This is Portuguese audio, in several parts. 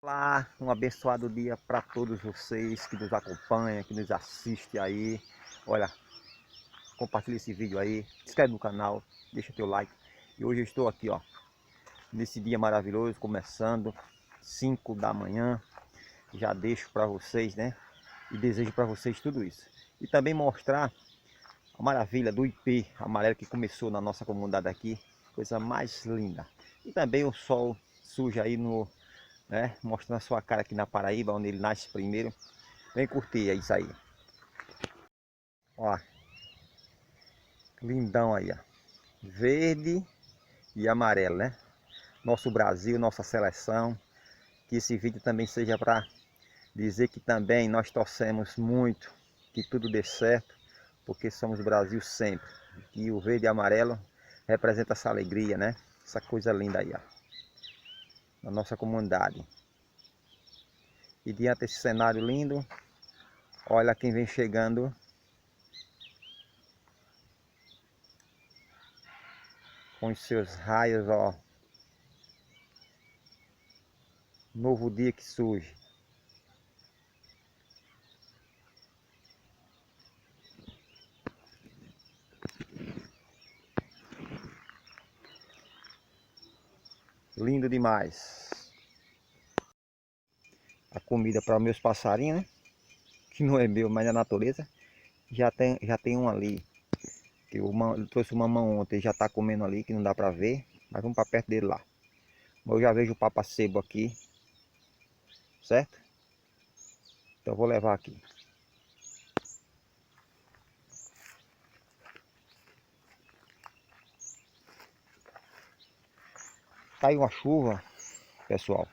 Olá, um abençoado dia para todos vocês que nos acompanham, que nos assistem aí. Olha, compartilha esse vídeo aí, se inscreve no canal, deixa teu like. E hoje eu estou aqui, ó, nesse dia maravilhoso, começando 5 da manhã. Já deixo para vocês, né? E desejo para vocês tudo isso. E também mostrar a maravilha do ipê amarelo que começou na nossa comunidade aqui. Coisa mais linda. E também o sol surge aí no, né, mostrando a sua cara aqui na Paraíba, onde ele nasce primeiro. Vem curtir, é isso aí. Ó, lindão aí, ó. Verde e amarelo, né? Nosso Brasil, nossa seleção. Que esse vídeo também seja para dizer que também nós torcemos muito, que tudo dê certo, porque somos Brasil sempre. E o verde e amarelo representa essa alegria, né? Essa coisa linda aí, ó. Na nossa comunidade. E diante desse cenário lindo, olha quem vem chegando. Com os seus raios, ó. Novo dia que surge. Lindo demais. A comida para meus passarinhos, né? Que não é meu, mas é da natureza. Já tem um ali. Que eu trouxe o mamão ontem, já está comendo ali, que não dá para ver. Mas vamos para perto dele lá. Mas eu já vejo o papacebo aqui. Certo? Então eu vou levar aqui. Caiu uma chuva, pessoal.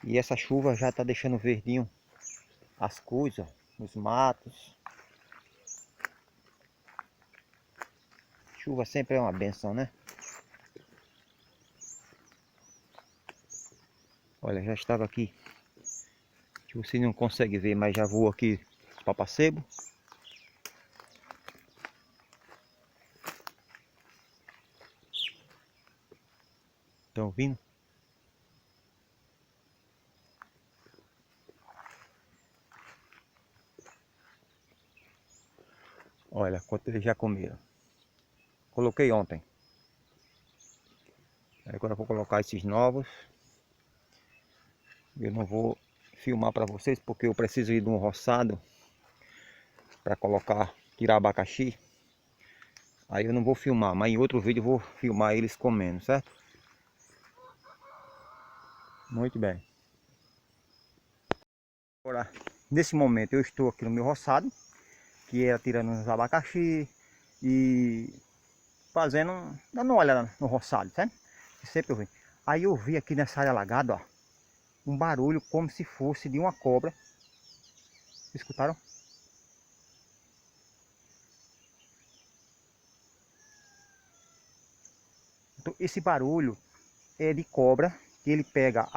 E essa chuva já está deixando verdinho as coisas, os matos. Chuva sempre é uma benção, né? Olha, já estava aqui. Que você não consegue ver, mas já voou aqui os papacebos. Estão vindo? Olha quanto eles já comeram. Coloquei ontem. Agora eu vou colocar esses novos. Eu não vou filmar para vocês porque eu preciso ir de um roçado para colocar, tirar abacaxi. Aí eu não vou filmar, mas em outro vídeo eu vou filmar eles comendo, certo? Muito bem. Agora, nesse momento eu estou aqui no meu roçado, que é tirando os abacaxi e fazendo, dando uma olhada no roçado, certo? Que sempre eu venho. Aí eu vi aqui nessa área alagada, ó, um barulho como se fosse de uma cobra. Escutaram? Então, esse barulho é de cobra, que ele pega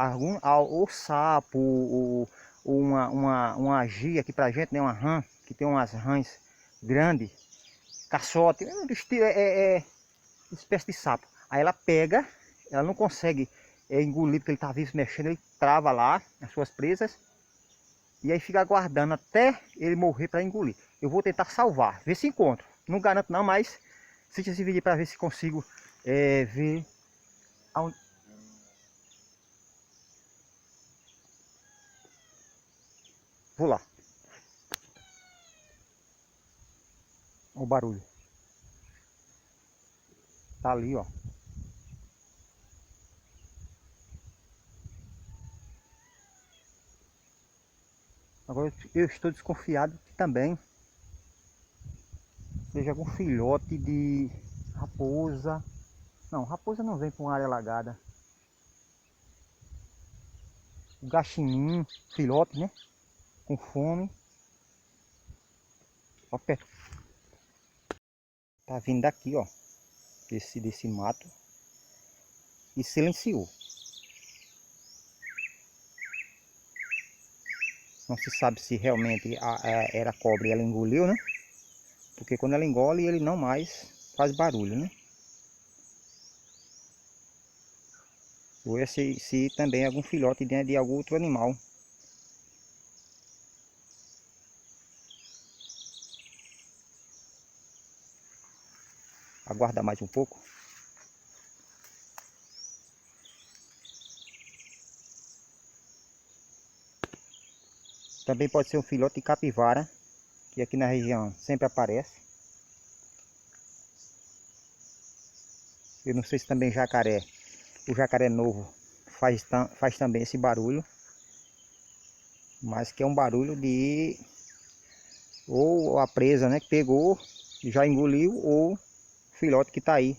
ou sapo, ou uma gia aqui pra gente, né? Uma rã, que tem umas rãs grandes, caçote, é espécie de sapo. Aí ela pega, ela não consegue engolir, porque ele tá vivo mexendo, ele trava lá as suas presas, e aí fica aguardando até ele morrer para engolir. Eu vou tentar salvar, ver se encontro. Não garanto não, mas assiste esse vídeo para ver se consigo ver aonde... Vou lá. Olha o barulho. Tá ali, ó. Agora eu estou desconfiado que também seja algum filhote de raposa. Não, raposa não vem para uma área alagada. O gaxinim, filhote, né? Com fome. Ó, perto. Tá vindo daqui, ó. Desse mato. E silenciou. Não se sabe se realmente era cobra e ela engoliu, né? Porque quando ela engole, ele não mais faz barulho, né? ou é se também é algum filhote de algum outro animal. Aguarda mais um pouco. Também pode ser um filhote de capivara, que aqui na região sempre aparece. Eu não sei se também jacaré, o jacaré novo faz também esse barulho. Mas que é um barulho de ou a presa, né, que pegou e já engoliu, ou o filhote que está aí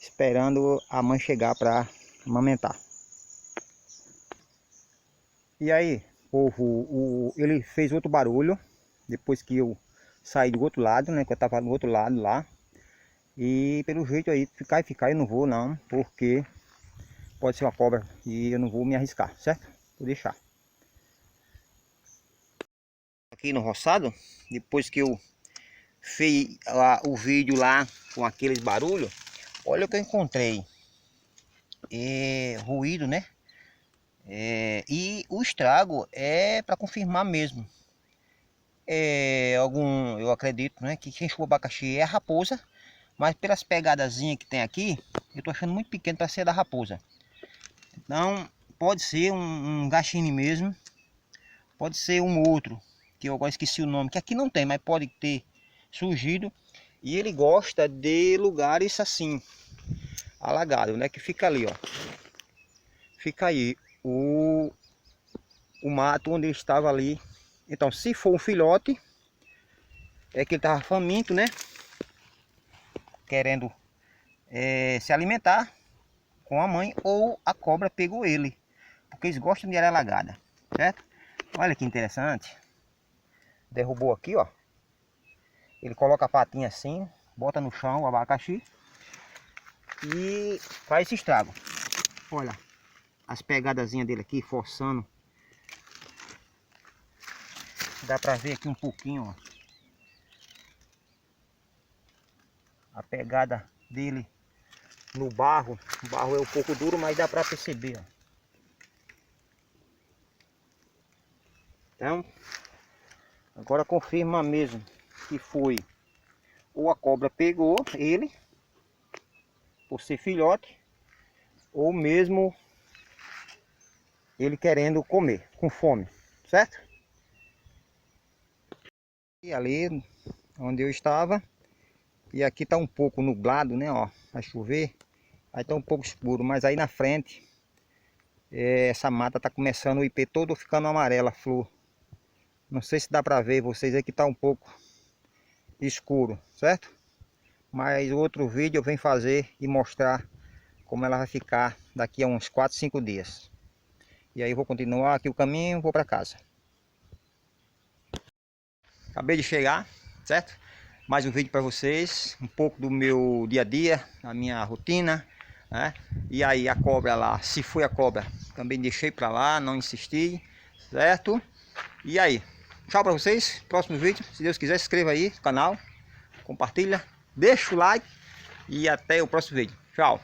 esperando a mãe chegar para amamentar. E aí, povo, ele fez outro barulho depois que eu saí do outro lado, né, que eu estava do outro lado lá. E pelo jeito aí, ficar eu não vou não, porque pode ser uma cobra e eu não vou me arriscar, certo? Vou deixar. Aqui no roçado, depois que eu fiz o vídeo lá com aqueles barulhos, olha o que eu encontrei. Ruído, né? E o estrago é para confirmar mesmo. Eu acredito, né, que quem chupa abacaxi é a raposa, mas pelas pegadazinhas que tem aqui, eu tô achando muito pequeno para ser da raposa. Então pode ser um gachine mesmo, pode ser um outro, que eu agora esqueci o nome, que aqui não tem, mas pode ter surgido. E ele gosta de lugares assim, alagado, né? Que fica ali, ó. Fica aí o mato onde ele estava ali. Então, se for um filhote, é que ele estava faminto, né? Querendo se alimentar com a mãe, ou a cobra pegou ele, porque eles gostam de área alagada, certo? Olha que interessante. Derrubou aqui, ó. Ele coloca a patinha assim, bota no chão o abacaxi e faz esse estrago. Olha as pegadazinhas dele aqui, forçando. Dá pra ver aqui um pouquinho, ó. A pegada dele no barro. O barro é um pouco duro, mas dá pra perceber, ó. Então, agora confirma mesmo que foi ou a cobra pegou ele por ser filhote, ou mesmo ele querendo comer, com fome, certo? E ali onde eu estava, e aqui tá um pouco nublado, né, ó, vai chover, aí tá um pouco escuro, mas aí na frente, essa mata tá começando o ipê todo ficando amarela, a flor. Não sei se dá pra ver vocês aí que tá um pouco escuro, certo? Mas outro vídeo eu venho fazer e mostrar como ela vai ficar daqui a uns 4, 5 dias. E aí eu vou continuar aqui o caminho, vou para casa. Acabei de chegar, certo? Mais um vídeo para vocês, um pouco do meu dia a dia, a minha rotina, né? E aí a cobra lá, se foi a cobra, também deixei para lá, não insisti, certo? E aí, tchau para vocês, próximo vídeo, se Deus quiser, se inscreva aí no canal, compartilha, deixa o like e até o próximo vídeo. Tchau!